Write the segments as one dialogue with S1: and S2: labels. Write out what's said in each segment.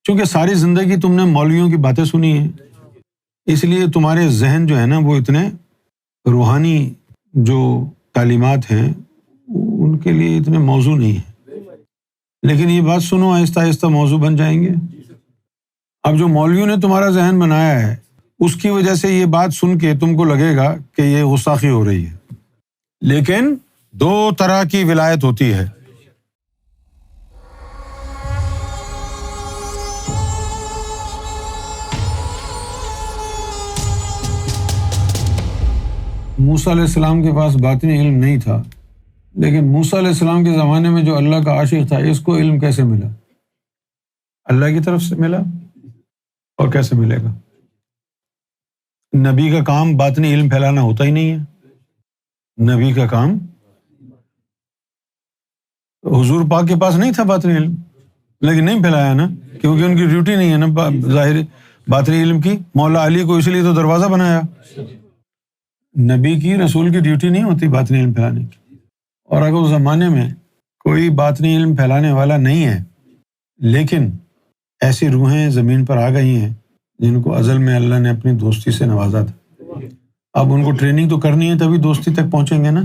S1: چونکہ ساری زندگی تم نے مولویوں کی باتیں سنی ہیں، اس لیے تمہارے ذہن جو ہے نا وہ اتنے روحانی جو تعلیمات ہیں ان کے لیے اتنے موضوع نہیں ہیں، لیکن یہ بات سنو آہستہ آہستہ موضوع بن جائیں گے۔ اب جو مولویوں نے تمہارا ذہن بنایا ہے اس کی وجہ سے یہ بات سن کے تم کو لگے گا کہ یہ گستاخی ہو رہی ہے، لیکن دو طرح کی ولایت ہوتی ہے۔ موسیٰ علیہ السلام کے پاس باطنی علم نہیں تھا، لیکن موسیٰ علیہ السلام کے زمانے میں جو اللہ کا عاشق تھا اس کو علم کیسے ملا؟ اللہ کی طرف سے ملا، اور کیسے ملے گا؟ نبی کا کام باطنی علم پھیلانا ہوتا ہی نہیں ہے۔ نبی کا کام، حضور پاک کے پاس نہیں تھا باطنی علم، لیکن نہیں پھیلایا نا، کیونکہ ان کی ڈیوٹی نہیں ہے نا ظاہر باطنی علم کی۔ مولا علی کو اس لیے تو دروازہ بنایا۔ نبی کی، رسول کی ڈیوٹی نہیں ہوتی باطنی علم پھیلانے کی۔ اور اگر اس زمانے میں کوئی باطنی علم پھیلانے والا نہیں ہے، لیکن ایسی روحیں زمین پر آ گئی ہیں جن کو ازل میں اللہ نے اپنی دوستی سے نوازا تھا، اب ان کو ٹریننگ تو کرنی ہے تبھی دوستی تک پہنچیں گے نا۔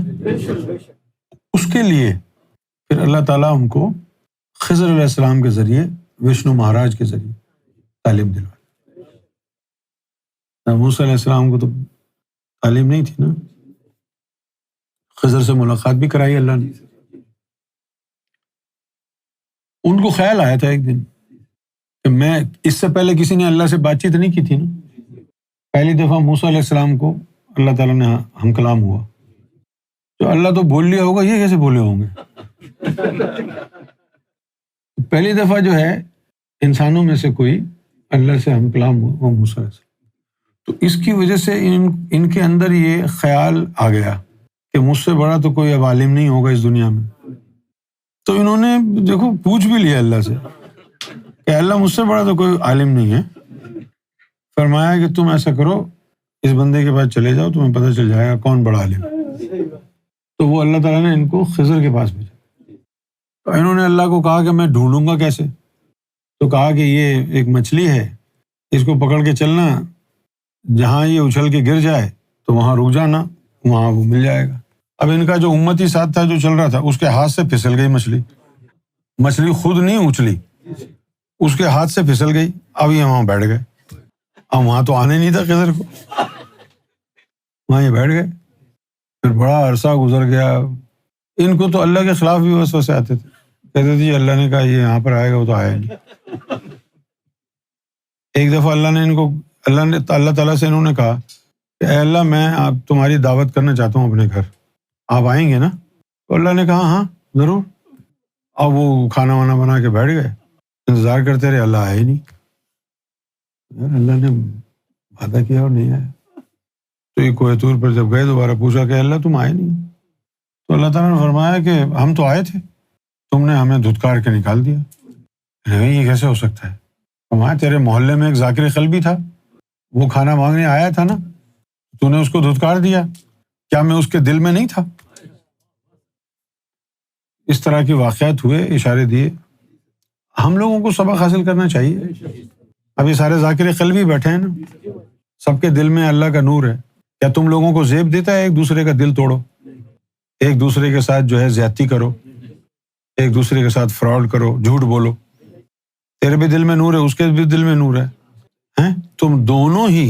S1: اس کے لیے پھر اللہ تعالیٰ ان کو خضر علیہ السلام کے ذریعے، وشنو مہاراج کے ذریعے تعلیم دلوائی۔ موسیٰ علیہ السلام کو تو تعلیم نہیں تھی نا، خضر سے ملاقات بھی کرائی اللہ نے۔ ان کو خیال آیا تھا ایک دن کہ میں، اس سے پہلے کسی نے اللہ سے بات چیت نہیں کی تھی نا، پہلی دفعہ موسیٰ علیہ السلام کو اللہ تعالیٰ نے ہم کلام ہوا، تو اللہ تو بول لیا ہوگا، یہ کیسے بولے ہوں گے؟ پہلی دفعہ جو ہے انسانوں میں سے کوئی اللہ سے ہم کلام ہوا، وہ موسیٰ علیہ السلام۔ تو اس کی وجہ سے ان کے اندر یہ خیال آ گیا کہ مجھ سے بڑا تو کوئی اب عالم نہیں ہوگا اس دنیا میں۔ تو انہوں نے دیکھو پوچھ بھی لیا اللہ سے کہ اللہ مجھ سے بڑا تو کوئی عالم نہیں ہے۔ فرمایا کہ تم ایسا کرو، اس بندے کے پاس چلے جاؤ، تمہیں پتہ چل جائے گا کون بڑا عالم ہے۔ تو وہ اللہ تعالیٰ نے ان کو خضر کے پاس بھیجا۔ تو انہوں نے اللہ کو کہا کہ میں ڈھونڈوں گا کیسے؟ تو کہا کہ یہ ایک مچھلی ہے، اس کو پکڑ کے چلنا، جہاں یہ اچھل کے گر جائے تو وہاں رک جانا، وہاں وہ مل جائے گا۔ اب ان کا جو امتی ساتھ تھا جو چل رہا تھا، اس کے ہاتھ سے پھسل گئی مچھلی۔ مچھلی خود نہیں اچھلی، اس کے ہاتھ سے پھسل گئی۔ اب یہ وہاں بیٹھ گئے، اب وہاں تو آنے نہیں تھا خضر کو، وہاں یہ بیٹھ گئے۔ پھر بڑا عرصہ گزر گیا، ان کو تو اللہ کے خلاف بھی وسوسے آتے تھے، کہتے تھے اللہ نے کہا یہ یہاں پر آئے گا، وہ تو آیا نہیں۔ ایک دفعہ اللہ تعالیٰ سے انہوں نے کہا کہ اے اللہ میں آپ تمہاری دعوت کرنا چاہتا ہوں اپنے گھر، آپ آئیں گے نا؟ تو اللہ نے کہا ہاں ضرور۔ اب وہ کھانا وانا بنا کے بیٹھ گئے، انتظار کرتے رہے، اللہ آیا ہی نہیں۔ یار اللہ نے وعدہ کیا اور نہیں آیا۔ تو یہ کوہ طور پر جب گئے دوبارہ پوچھا کہ اللہ تم آئے نہیں؟ تو اللہ تعالیٰ نے فرمایا کہ ہم تو آئے تھے، تم نے ہمیں دھتکار کے نکال دیا۔ نہیں یہ کیسے ہو سکتا ہے؟ فرمایا تیرے محلے میں ایک ذاکر قلبی تھا، وہ کھانا مانگنے آیا تھا نا، تو نے اس کو دھتکار دیا، کیا میں اس کے دل میں نہیں تھا؟ اس طرح کے واقعات ہوئے، اشارے دیے۔ ہم لوگوں کو سبق حاصل کرنا چاہیے۔ اب یہ سارے ذاکر قلبی بیٹھے ہیں نا، سب کے دل میں اللہ کا نور ہے۔ کیا تم لوگوں کو زیب دیتا ہے ایک دوسرے کا دل توڑو، ایک دوسرے کے ساتھ جو ہے زیادتی کرو، ایک دوسرے کے ساتھ فراڈ کرو، جھوٹ بولو؟ تیرے بھی دل میں نور ہے، اس کے بھی دل میں نور ہے، تم دونوں ہی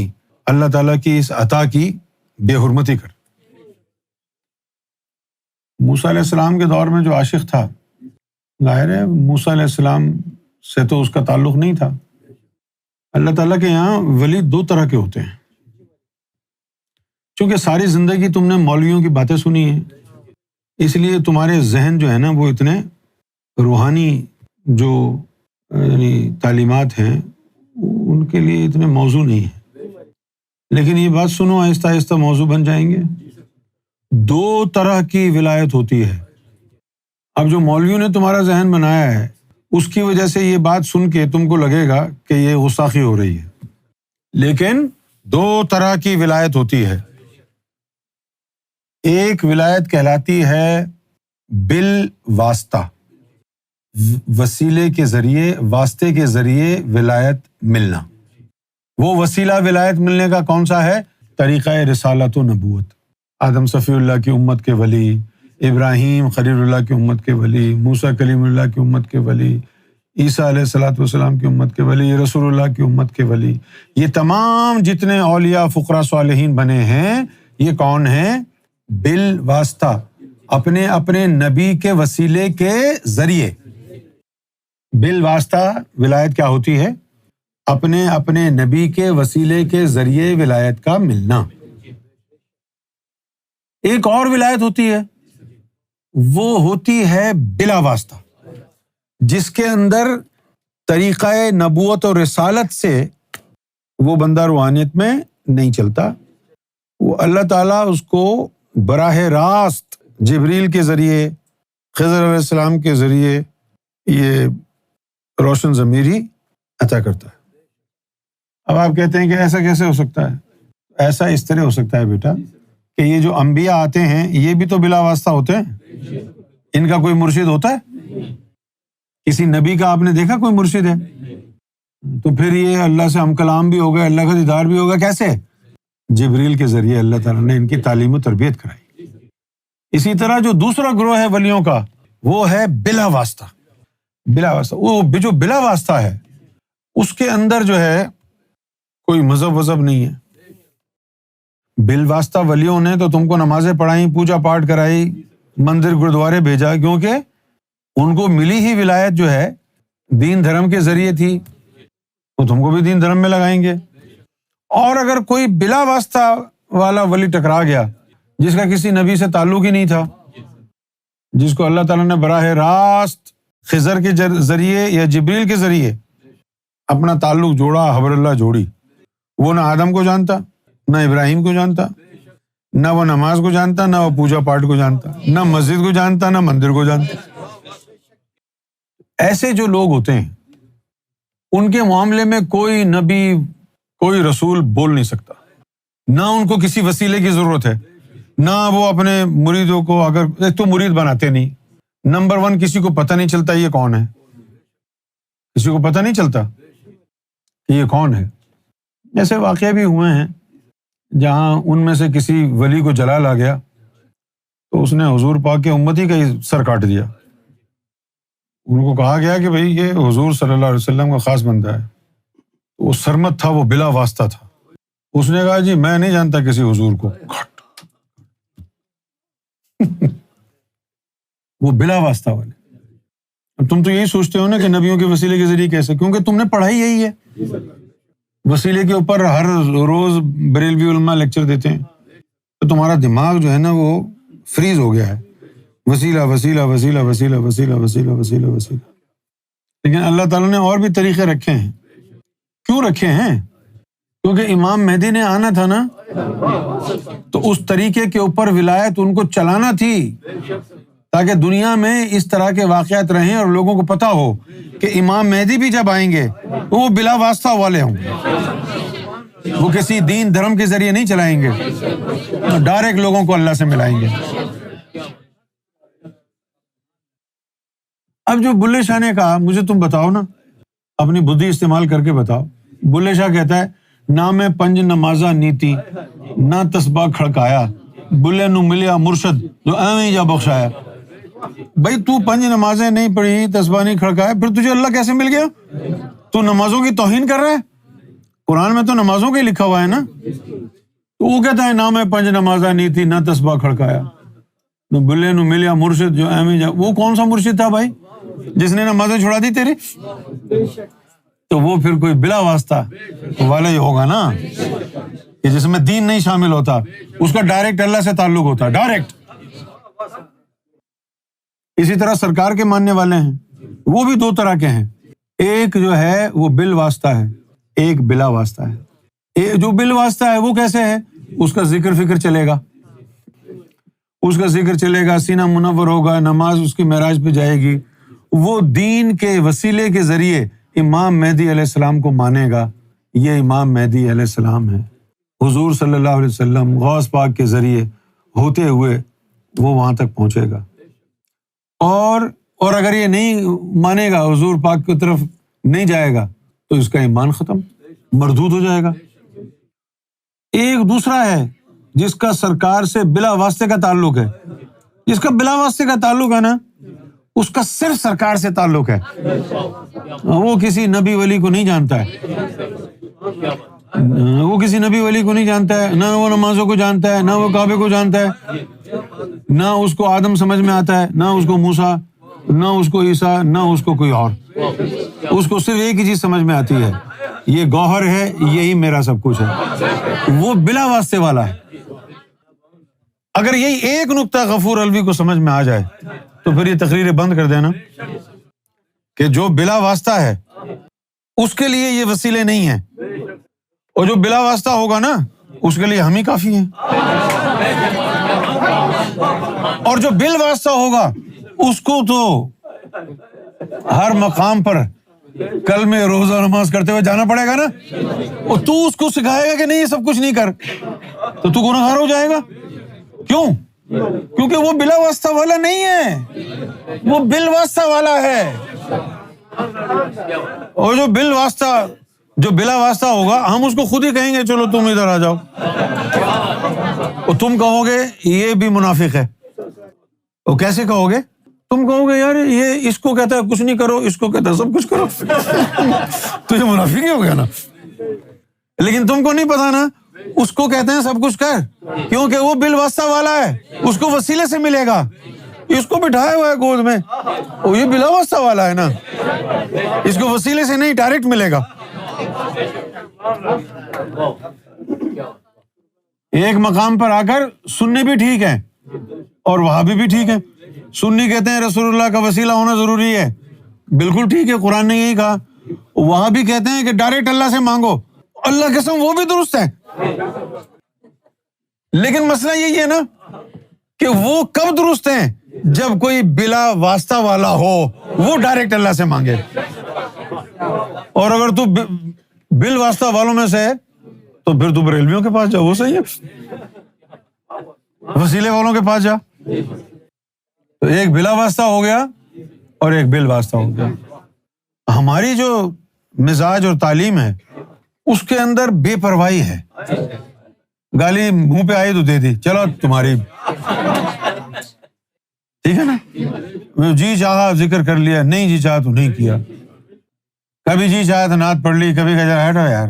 S1: اللہ تعالیٰ کی اس عطا کی بے حرمتی کر۔ موسیٰ علیہ السلام کے دور میں جو عاشق تھا، ظاہر ہے موسیٰ علیہ السلام سے تو اس کا تعلق نہیں تھا۔ اللہ تعالیٰ کے یہاں ولی دو طرح کے ہوتے ہیں۔ چونکہ ساری زندگی تم نے مولویوں کی باتیں سنی ہیں، اس لیے تمہارے ذہن جو ہے نا وہ اتنے روحانی جو یعنی تعلیمات ہیں ان کے لیے اتنے موضوع نہیں ہیں، لیکن یہ بات سنو آہستہ آہستہ موضوع بن جائیں گے۔ دو طرح کی ولایت ہوتی ہے۔ اب جو مولویوں نے تمہارا ذہن بنایا ہے اس کی وجہ سے یہ بات سن کے تم کو لگے گا کہ یہ گستاخی ہو رہی ہے، لیکن دو طرح کی ولایت ہوتی ہے۔ ایک ولایت کہلاتی ہے بالواسطہ، وسیلے کے ذریعے، واسطے کے ذریعے ولایت ملنا۔ وہ وسیلہ ولایت ملنے کا کون سا ہے؟ طریقہ رسالت و نبوت۔ آدم صفی اللہ کی امت کے ولی، ابراہیم خلیل اللہ کی امت کے ولی، موسیٰ کلیم اللہ کی امت کے ولی، عیسیٰ علیہ الصلوۃ والسلام کی امت کے ولی، رسول اللہ کی امت کے ولی، یہ تمام جتنے اولیاء فقراء صالحین بنے ہیں، یہ کون ہیں؟ بالواسطہ، اپنے اپنے نبی کے وسیلے کے ذریعے۔ بالواسطہ ولایت کیا ہوتی ہے؟ اپنے اپنے نبی کے وسیلے کے ذریعے ولایت کا ملنا۔ ایک اور ولایت ہوتی ہے، وہ ہوتی ہے بلا واسطہ، جس کے اندر طریقہ نبوت اور رسالت سے وہ بندہ روحانیت میں نہیں چلتا، وہ اللہ تعالیٰ اس کو براہ راست جبریل کے ذریعے، خضر علیہ السلام کے ذریعے یہ روشن ضمیری عطا کرتا ہے۔ اب آپ کہتے ہیں کہ ایسا کیسے ہو سکتا ہے؟ ایسا اس طرح ہو سکتا ہے بیٹا کہ یہ جو انبیاء آتے ہیں یہ بھی تو بلا واسطہ ہوتے ہیں، ان کا کوئی مرشد ہوتا ہے؟ کسی نبی کا آپ نے دیکھا کوئی مرشد ہے؟ تو پھر یہ اللہ سے ہم کلام بھی ہو گئے، اللہ کا دیدار بھی ہوگا کیسے؟ جبریل کے ذریعے اللہ تعالیٰ نے ان کی تعلیم و تربیت کرائی۔ اسی طرح جو دوسرا گروہ ہے ولیوں کا، وہ ہے بلا واسطہ۔ بلا واسطہ، وہ جو بلا واسطہ ہے اس کے اندر جو ہے کوئی مذہب وذہب نہیں ہے۔ بالواسطہ ولیوں نے تو تم کو نمازیں پڑھائیں، پوجا پاٹ کرائی، مندر گردوارے بھیجا، کیونکہ ان کو ملی ہی ولایت جو ہے دین دھرم کے ذریعے تھی، تو تم کو بھی دین دھرم میں لگائیں گے۔ اور اگر کوئی بلا واسطہ والا ولی ٹکرا گیا جس کا کسی نبی سے تعلق ہی نہیں تھا، جس کو اللہ تعالیٰ نے براہ راست خضر کے ذریعے یا جبریل کے ذریعے اپنا تعلق جوڑا، حبر اللہ جوڑی، وہ نہ آدم کو جانتا، نہ ابراہیم کو جانتا، نہ وہ نماز کو جانتا، نہ وہ پوجا پاٹ کو جانتا، نہ مسجد کو جانتا، نہ مندر کو جانتا۔ ایسے جو لوگ ہوتے ہیں ان کے معاملے میں کوئی نبی، کوئی رسول بول نہیں سکتا، نہ ان کو کسی وسیلے کی ضرورت ہے، نہ وہ اپنے مریدوں کو، اگر ایک تو مرید بناتے نہیں، نمبر 1 کسی کو پتہ نہیں چلتا یہ کون ہے، کسی کو پتہ نہیں چلتا کہ یہ کون ہے۔ ایسے واقعے بھی ہوئے ہیں جہاں ان میں سے کسی ولی کو جلال آ گیا تو اس نے حضور پاک کے امتی کا ہی سر کاٹ دیا۔ ان کو کہا گیا کہ بھئی یہ حضور صلی اللہ علیہ وسلم کا خاص بندہ ہے، وہ سرمت تھا، وہ بلا واسطہ تھا۔ اس نے کہا جی میں نہیں جانتا کسی حضور کو، وہ بلا واسطہ والے۔ اب تم تو یہی سوچتے ہو نا کہ نبیوں کے وسیلے کے ذریعے کیسے، کیونکہ تم نے پڑھائی یہی ہے۔ وسیلے کے اوپر ہر روز بریلوی علماء لیکچر دیتے ہیں، تو تمہارا دماغ جو ہے نا وہ فریز ہو گیا ہے، وسیلہ وسیلہ وسیلہ وسیلہ وسیلہ وسیلہ وسیلہ وسیلہ۔ لیکن اللہ تعالیٰ نے اور بھی طریقے رکھے ہیں۔ کیوں رکھے ہیں؟ کیونکہ امام مہدی نے آنا تھا نا، تو اس طریقے کے اوپر ولایت ان کو چلانا تھی تاکہ دنیا میں اس طرح کے واقعات رہیں اور لوگوں کو پتہ ہو کہ امام مہدی بھی جب آئیں گے تو وہ بلا واسطہ والے ہوں گے، وہ کسی دین دھرم کے ذریعے نہیں چلائیں گے، ڈائریکٹ لوگوں کو اللہ سے ملائیں گے۔ اب جو بلے شاہ نے کہا مجھے تم بتاؤ نا، اپنی بدھی استعمال کر کے بتاؤ۔ بلے شاہ کہتا ہے نہ میں پنج نمازہ نیتی، نہ تسبہ کھڑکایا، بلے نو ملیا مرشد جو ایویں جا بخشایا۔ بھائی تو پنج نمازیں نہیں پڑھی، تسبہ نہیں کھڑکایا، پھر تجھے اللہ کیسے مل گیا؟ تو نمازوں کی توہین کر رہا ہے، قرآن میں تو نمازوں کا ہی لکھا ہوا ہے نا۔ تو وہ کہتا ہے نہ میں پنج نمازہ نیتی، نہ تسبہ کھڑکایا، تو بلے نو ملیا مرشد جو ایویں جا۔ وہ کون سا مرشد تھا بھائی جس نے نمازیں چھڑا دی تیری؟ تو وہ پھر کوئی بلا واسطہ والا ہی ہوگا نا، کہ جس میں دین نہیں شامل ہوتا، اس کا ڈائریکٹ اللہ سے تعلق ہوتا ہے، ڈائریکٹ۔ اسی طرح سرکار کے ماننے والے ہیں، وہ بھی 2 طرح کے ہیں، ایک جو ہے وہ بال واسطہ ہے، ایک بلا واسطہ ہے۔ جو بال واسطہ ہے وہ کیسے ہے؟ اس کا ذکر فکر چلے گا، اس کا ذکر چلے گا، سینہ منور ہوگا، نماز اس کی معراج پہ جائے گی، وہ دین کے وسیلے کے ذریعے امام مہدی علیہ السلام کو مانے گا، یہ امام مہدی علیہ السلام ہے۔ حضور صلی اللہ علیہ وسلم غوث پاک کے ذریعے ہوتے ہوئے وہ وہاں تک پہنچے گا، اور اور اگر یہ نہیں مانے گا، حضور پاک کی طرف نہیں جائے گا، تو اس کا ایمان ختم، مردود ہو جائے گا۔ ایک دوسرا ہے جس کا سرکار سے بلا واسطے کا تعلق ہے، جس کا بلا واسطے کا تعلق ہے نا، اس کا صرف سرکار سے تعلق ہے، وہ کسی نبی ولی کو نہیں جانتا ہے، وہ کسی نبی ولی کو نہیں جانتا ہے، نہ وہ نمازوں کو جانتا ہے، نہ وہ کعبے کو جانتا ہے، نہ اس کو آدم سمجھ میں آتا ہے، نہ اس کو موسیٰ، نہ اس کو عیسیٰ، نہ اس کو کوئی اور۔ اس کو صرف ایک ہی چیز سمجھ میں آتی ہے، یہ گوہر ہے، یہی میرا سب کچھ ہے، وہ بلا واسطے والا ہے۔ اگر یہی ایک نقطہ غفور الوی کو سمجھ میں آ جائے تو پھر یہ تقریریں بند کر دینا کہ جو بلا واسطہ ہے اس کے لیے یہ وسیلے نہیں ہیں، اور جو بلا واسطہ ہوگا نا اس کے لیے ہم ہی کافی ہیں، اور جو بال واسطہ ہوگا اس کو تو ہر مقام پر کل میں روزہ نماز کرتے ہوئے جانا پڑے گا نا، اور تو اس کو سکھائے گا کہ نہیں یہ سب کچھ نہیں کر، تو گناہگار ہو جائے گا۔ کیوں؟ کیونکہ وہ بلا واسطہ والا نہیں ہے، وہ بال واسطہ والا ہے، اور جو بلا واسطہ ہوگا ہم اس کو خود ہی کہیں گے چلو تم ادھر آ جاؤ، اور تم کہو گے یہ بھی منافق ہے۔ اور کیسے کہو گے؟ تم کہو گے یار یہ اس کو کہتا ہے کچھ نہیں کرو، اس کو کہتا ہے سب کچھ کرو، تو یہ منافق ہی ہو گیا نا۔ لیکن تم کو نہیں پتا نا، اس کو کہتے ہیں سب کچھ کر، کیونکہ وہ بال واسطہ والا ہے، اس کو وسیلے سے ملے گا، اس کو بٹھایا ہوا ہے گود میں، وہ یہ بلا واسطہ والا ہے نا، اس کو وسیلے سے نہیں ڈائریکٹ ملے گا۔ ایک مقام پر آ کر سننے بھی ٹھیک ہے اور وہابی بھی ٹھیک ہے۔ سنی کہتے ہیں رسول اللہ کا وسیلہ ہونا ضروری ہے، بالکل ٹھیک ہے، قرآن نے یہی کہا۔ وہابی کہتے ہیں کہ ڈائریکٹ اللہ سے مانگو، اللہ قسم وہ بھی درست ہے، لیکن مسئلہ یہی ہے نا کہ وہ کب درست ہیں؟ جب کوئی بلا واسطہ والا ہو، وہ ڈائریکٹ اللہ سے مانگے، اور اگر تو بال واسطہ والوں میں سے ہے تو پھر تو بریلویوں کے پاس جا، وہ صحیح ہے، وسیلے والوں کے پاس جا۔ تو ایک بلا واسطہ ہو گیا اور ایک بال واسطہ ہو گیا۔ ہماری جو مزاج اور تعلیم ہے اس کے اندر بے پرواہی ہے، گالی منہ پہ آئی تو دے دی، چلو تمہاری، ٹھیک ہے نا، جی چاہا ذکر کر لیا، نہیں جی چاہا تو نہیں کیا، کبھی جی چاہا تو نعت پڑھ لی، کبھی کہا ہٹو یار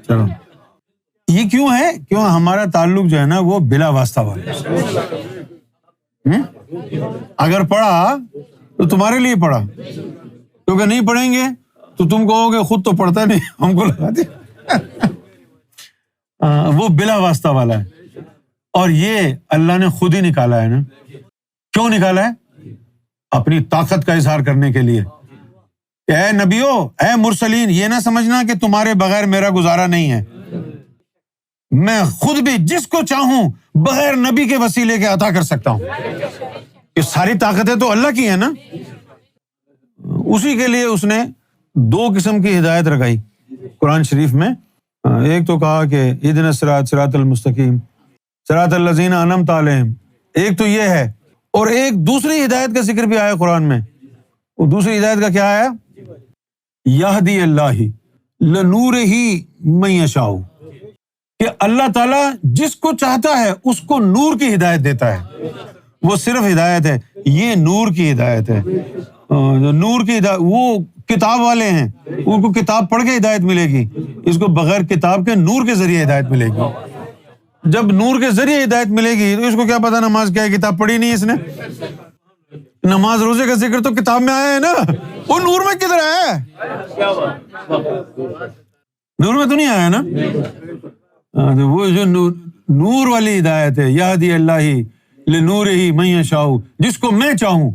S1: چلو۔ یہ کیوں ہے؟ کیوں ہمارا تعلق جو ہے نا وہ بلا واسطہ والا۔ اگر پڑھا تو تمہارے لیے پڑھا، کیونکہ نہیں پڑھیں گے تو تم کہو گے خود تو پڑھتا نہیں، ہم کو لگا دیا۔ وہ بلا واسطہ والا ہے، اور یہ اللہ نے خود ہی نکالا ہے نا۔ کیوں نکالا ہے؟ اپنی طاقت کا اظہار کرنے کے لیے کہ اے نبیو، اے مرسلین، یہ نہ سمجھنا کہ تمہارے بغیر میرا گزارا نہیں ہے، میں خود بھی جس کو چاہوں بغیر نبی کے وسیلے کے عطا کر سکتا ہوں۔ یہ ساری طاقتیں تو اللہ کی ہیں نا، اسی کے لیے اس نے دو قسم کی ہدایت رکھائی قرآن شریف میں۔ ایک تو کہا کہ اہدنا الصراط صراط المستقیم صراط الذین انعمت علیہم، ایک تو یہ ہے، اور ایک دوسری ہدایت کا ذکر بھی آیا قرآن میں۔ وہ دوسری ہدایت کا کیا آیا؟ یہدی اللہ لنورہ من یشاء، کہ اللہ تعالیٰ جس کو چاہتا ہے اس کو نور کی ہدایت دیتا ہے۔ وہ صرف ہدایت ہے، یہ نور کی ہدایت ہے۔ نور کی ہدایت، وہ کتاب والے ہیں، ان کو کتاب پڑھ کے ہدایت ملے گی، اس کو بغیر کتاب کے نور کے ذریعے ہدایت ملے گی۔ جب نور کے ذریعے ہدایت ملے گی تو اس کو کیا پتا نماز کیا ہے، کتاب پڑھی نہیں اس نے۔ نماز روزے کا ذکر تو کتاب میں آیا ہے نا، وہ نور میں کدھر آیا ہے؟ نور میں تو نہیں آیا نا۔ وہ جو نور والی ہدایت ہے، یہدی اللہ لنورہ من یشاء، جس کو میں چاہوں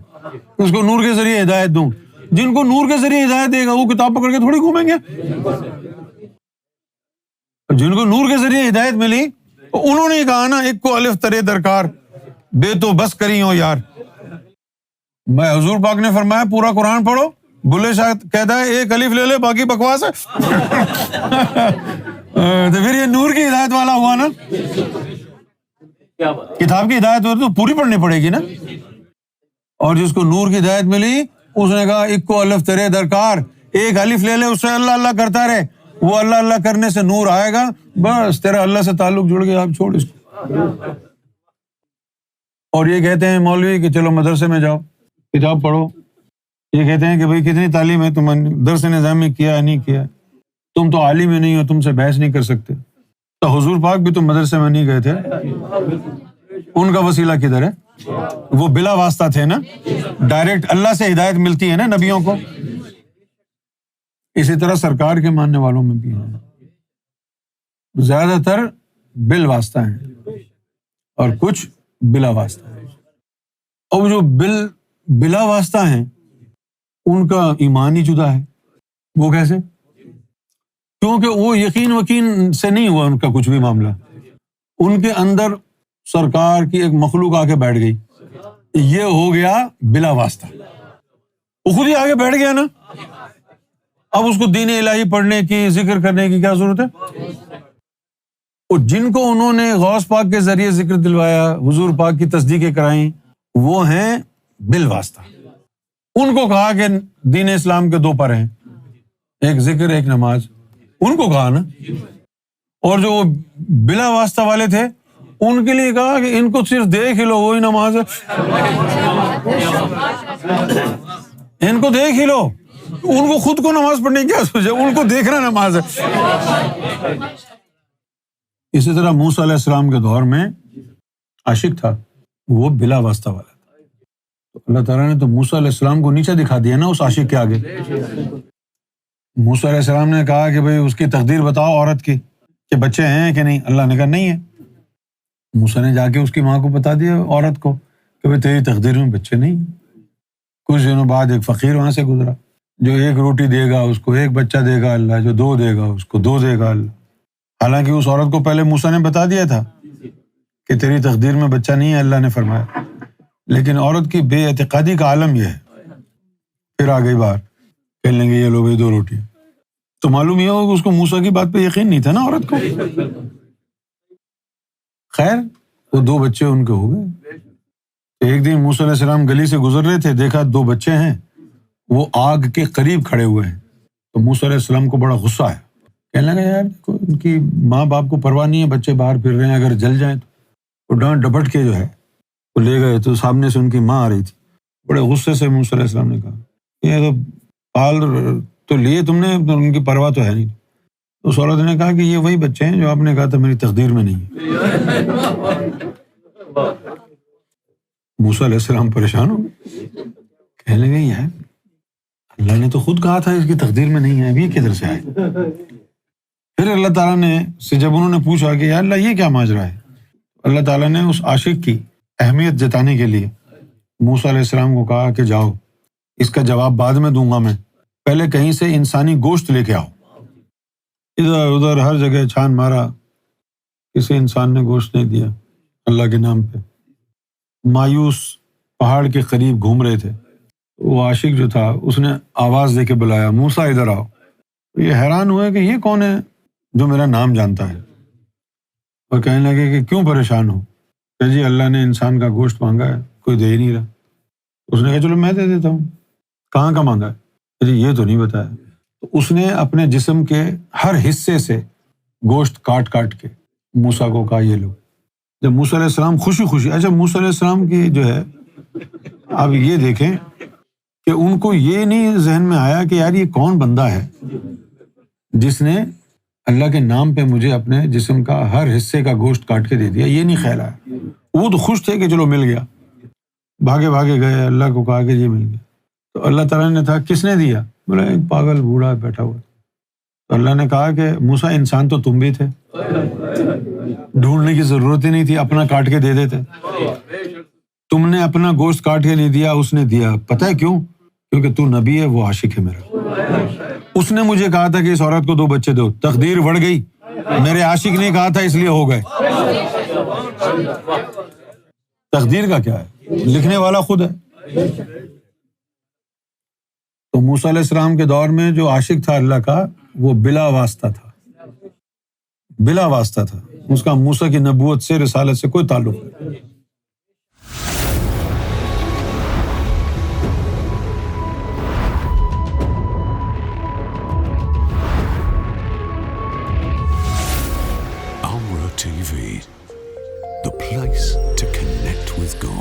S1: اس کو نور کے ذریعے ہدایت دوں۔ جن کو نور کے ذریعے ہدایت دے گا وہ کتاب پکڑ کے تھوڑی گھومیں گے۔ جن کو نور کے ذریعے ہدایت ملی انہوں نے کہا نا ایک کو الف ترے درکار، بے تو بس کری ہو یار۔ میں حضور پاک نے فرمایا پورا قرآن پڑھو، بلے شاہ کہتا ہے ایک الف لے لے باقی بکواس ہے۔ تو پھر یہ نور کی ہدایت والا ہوا نا۔ کتاب کی ہدایت ہو تو پوری پڑھنی پڑے گی نا، اور جس کو نور کی ہدایت ملی اس نے کہا اکو الف تیرے درکار، ایک الف لے لے، اس سے اللہ اللہ کرتا رہے، وہ اللہ اللہ کرنے سے نور آئے گا، بس تیرا اللہ سے تعلق جڑ گیا، آپ چھوڑ اس کو۔ اور یہ کہتے ہیں مولوی کہ چلو مدرسے میں جاؤ، کتاب پڑھو، یہ کہتے ہیں کہ بھائی کتنی تعلیم ہے، تم درس نظام میں کیا ہے نہیں کیا، تم تو عالم ہی نہیں ہو، تم سے بحث نہیں کر سکتے۔ تو حضور پاک بھی تو مدرسے میں نہیں گئے تھے، ان کا وسیلہ کدھر ہے؟ وہ بلا واسطہ تھے نا، ڈائریکٹ اللہ سے ہدایت ملتی ہے نا نبیوں کو۔ اسی طرح سرکار کے ماننے والوں میں بھی ہے، زیادہ تر بال واسطہ ہیں اور کچھ بلا واسطہ ہیں۔ اور جو بلا واسطہ ہیں ان کا ایمان ہی جدا ہے۔ وہ کیسے؟ کیونکہ وہ یقین وقین سے نہیں ہوا ان کا کچھ بھی معاملہ، ان کے اندر سرکار کی ایک مخلوق آ کے بیٹھ گئی، یہ ہو گیا بلا واسطہ، وہ خود ہی آگے بیٹھ گیا نا۔ اب اس کو دین الہی پڑھنے کی، ذکر کرنے کی کیا ضرورت ہے؟ اور جن کو انہوں نے غوث پاک کے ذریعے ذکر دلوایا، حضور پاک کی تصدیقیں کرائیں، وہ ہیں بالواسطہ۔ ان کو کہا کہ دین اسلام کے دو پر ہیں، ایک ذکر ایک نماز، ان کو کہا نا۔ اور جو بلا واسطہ والے تھے ان کے لیے کہا کہ ان کو صرف دیکھ ہی لو، وہی نماز ہے، ان کو دیکھ ہی لو، ان کو خود کو نماز پڑھنے کی کیا سوچے، ان کو دیکھنا نماز ہے۔ اسی طرح موسیٰ علیہ السلام کے دور میں عاشق تھا، وہ بلا واسطہ والا تھا، تو اللہ تعالیٰ نے تو موسیٰ علیہ السلام کو نیچے دکھا دیا نا اس عاشق کے آگے۔ موسیٰ علیہ السلام نے کہا کہ بھئی اس کی تقدیر بتاؤ عورت کی، کہ بچے ہیں کہ نہیں؟ اللہ نے کہا نہیں ہے۔ موسیٰ نے جا کے اس کی ماں کو بتا دیا عورت کو کہ بھئی تیری تقدیر میں بچے نہیں۔ کچھ دنوں بعد ایک فقیر وہاں سے گزرا، جو ایک روٹی دے گا اس کو ایک بچہ دے گا اللہ، جو دو دے گا اس کو دو دے گا اللہ۔ حالانکہ اس عورت کو پہلے موسیٰ نے بتا دیا تھا کہ تیری تقدیر میں بچہ نہیں ہے، اللہ نے فرمایا، لیکن عورت کی بے اعتقادی کا عالم یہ ہے، پھر آ گئی باہر، کہنے لگے یہ لو بھائی دو روٹیاں۔ تو معلوم یہ ہو کہ اس کو موسیٰ کی بات پہ یقین نہیں تھا نا عورت کو۔ خیر وہ دو بچے ان کے ہو گئے۔ ایک دن موسیٰ علیہ السلام گلی سے گزر رہے تھے، دیکھا دو بچے ہیں، وہ آگ کے قریب کھڑے ہوئے ہیں، تو موسیٰ علیہ السلام کو بڑا غصہ آیا، کہنے لگا یار دیکھو ان کی ماں باپ کو پرواہ نہیں ہے، بچے باہر پھر رہے ہیں، اگر جل جائیں تو وہ ڈانٹ ڈپٹ کے جو ہے وہ لے گئے، تو سامنے سے ان کی ماں آ رہی تھی، بڑے غصے سے موسیٰ علیہ السلام نے کہا یہ تو پال تو لیے تم نے، ان کی پرواہ تو ہے نہیں۔ تو اس عورت نے کہا کہ یہ وہی بچے ہیں جو آپ نے کہا تھا میری تقدیر میں نہیں ہے۔ موسیٰ علیہ السلام پریشان ہو گئے، کہنے لگے یار اللہ نے تو خود کہا تھا اس کی تقدیر میں نہیں ہے، اب یہ کدھر سے آئے؟ پھر اللہ تعالیٰ نے سے جب انہوں نے پوچھا کہ یا اللہ یہ کیا ماجرا ہے، اللہ تعالیٰ نے اس عاشق کی اہمیت جتانے کے لیے موسیٰ علیہ السلام کو کہا کہ جاؤ، اس کا جواب بعد میں دوں گا میں، پہلے کہیں سے انسانی گوشت لے کے آؤ۔ ادھر ادھر ہر جگہ چھان مارا، کسی انسان نے گوشت نہیں دیا اللہ کے نام پہ۔ مایوس پہاڑ کے قریب گھوم رہے تھے، وہ عاشق جو تھا اس نے آواز دے کے بلایا موسیٰ ادھر آؤ۔ یہ حیران ہوئے کہ یہ کون ہے جو میرا نام جانتا ہے، اور کہنے لگے کہ کیوں پریشان ہو؟ کہ جی اللہ نے انسان کا گوشت مانگا ہے، کوئی دے ہی نہیں رہا۔ اس نے کہا چلو میں دے دیتا ہوں۔ کہاں کا مانگا ہے؟ جی یہ تو نہیں بتایا۔ تو اس نے اپنے جسم کے ہر حصے سے گوشت کاٹ کاٹ کے موسیٰ کو کہا یہ لو۔ جب موسیٰ علیہ السلام خوشی خوشی، اچھا موسیٰ علیہ السلام کی جو ہے آپ یہ دیکھیں کہ ان کو یہ نہیں ذہن میں آیا کہ یار یہ کون بندہ ہے جس نے اللہ کے نام پہ مجھے اپنے جسم کا ہر حصے کا گوشت کاٹ کے دے دیا، یہ نہیں خیال آیا۔ وہ تو خوش تھے کہ چلو مل گیا، بھاگے بھاگے گئے اللہ کو کہا کہ یہ مل گیا۔ تو اللہ تعالیٰ نے تھا کس نے دیا؟ بولا ایک پاگل بوڑھا بیٹھا ہوا۔ تو اللہ نے کہا کہ موسیٰ انسان تو تم بھی تھے، ڈھونڈنے کی ضرورت ہی نہیں تھی، اپنا کاٹ کے دے دیتے۔ تم نے اپنا گوشت کاٹ کے نہیں دیا، اس نے دیا۔ پتہ ہے کیوں؟ کیونکہ تو نبی ہے، وہ عاشق ہے میرا۔ اس نے مجھے کہا تھا کہ اس عورت کو دو بچے دو، تقدیر بڑھ گئی، میرے عاشق نے کہا تھا اس لیے ہو گئے۔ تقدیر کا کیا ہے، لکھنے والا خود ہے۔ تو موسیٰ علیہ السلام کے دور میں جو عاشق تھا اللہ کا، وہ بلا واسطہ تھا، بلا واسطہ تھا، اس کا موسیٰ کی نبوت سے، رسالت سے کوئی تعلق نہیں۔
S2: TV, the place to connect with God.